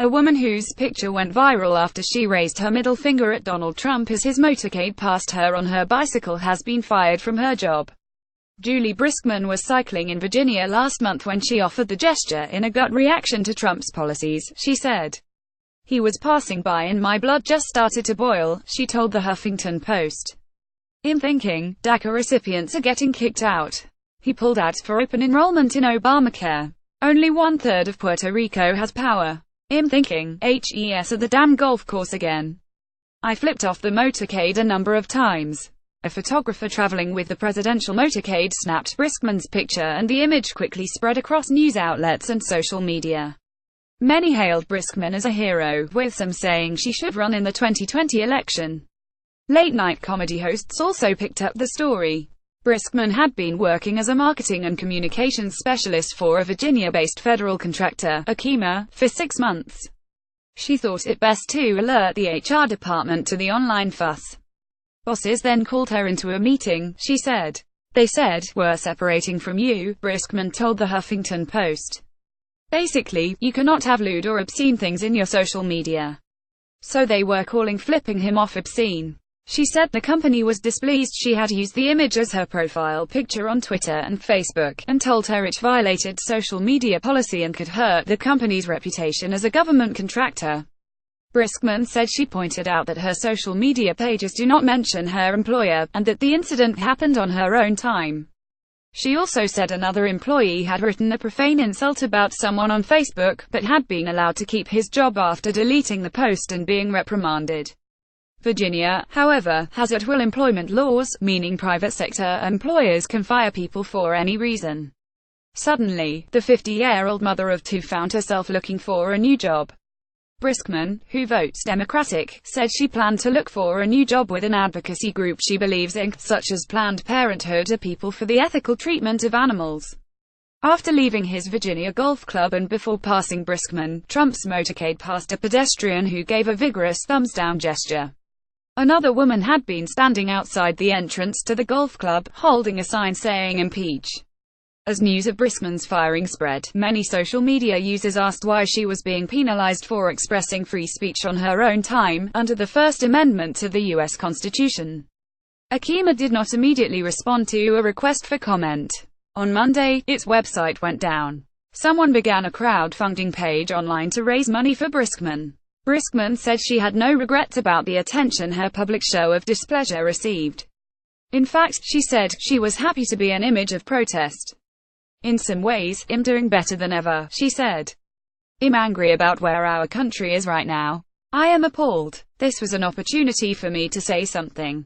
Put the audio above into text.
A woman whose picture went viral after she raised her middle finger at Donald Trump as his motorcade passed her on her bicycle has been fired from her job. Julie Briskman was cycling in Virginia last month when she offered the gesture in a gut reaction to Trump's policies, she said. "He was passing by and my blood just started to boil," she told the Huffington Post. "I'm thinking, DACA recipients are getting kicked out. He pulled out for open enrollment in Obamacare. Only 1/3 of Puerto Rico has power. I'm thinking, HES at the damn golf course again. I flipped off the motorcade a number of times." A photographer traveling with the presidential motorcade snapped Briskman's picture and the image quickly spread across news outlets and social media. Many hailed Briskman as a hero, with some saying she should run in the 2020 election. Late-night comedy hosts also picked up the story. Briskman had been working as a marketing and communications specialist for a Virginia-based federal contractor, Akima, for 6 months. She thought it best to alert the HR department to the online fuss. Bosses then called her into a meeting, she said. "They said, we're separating from you," Briskman told the Huffington Post. "Basically, you cannot have lewd or obscene things in your social media. So they were calling flipping him off obscene." She said the company was displeased she had used the image as her profile picture on Twitter and Facebook, and told her it violated social media policy and could hurt the company's reputation as a government contractor. Briskman said she pointed out that her social media pages do not mention her employer, and that the incident happened on her own time. She also said another employee had written a profane insult about someone on Facebook, but had been allowed to keep his job after deleting the post and being reprimanded. Virginia, however, has at-will employment laws, meaning private sector employers can fire people for any reason. Suddenly, the 50-year-old mother of 2 found herself looking for a new job. Briskman, who votes Democratic, said she planned to look for a new job with an advocacy group she believes in, such as Planned Parenthood or People for the Ethical Treatment of Animals. After leaving his Virginia golf club and before passing Briskman, Trump's motorcade passed a pedestrian who gave a vigorous thumbs-down gesture. Another woman had been standing outside the entrance to the golf club, holding a sign saying "Impeach." As news of Briskman's firing spread, many social media users asked why she was being penalized for expressing free speech on her own time, under the First Amendment to the U.S. Constitution. Akima did not immediately respond to a request for comment. On Monday, its website went down. Someone began a crowdfunding page online to raise money for Briskman. Briskman said she had no regrets about the attention her public show of displeasure received. In fact, she said, she was happy to be an image of protest. "In some ways, I'm doing better than ever," she said. "I'm angry about where our country is right now. I am appalled. This was an opportunity for me to say something.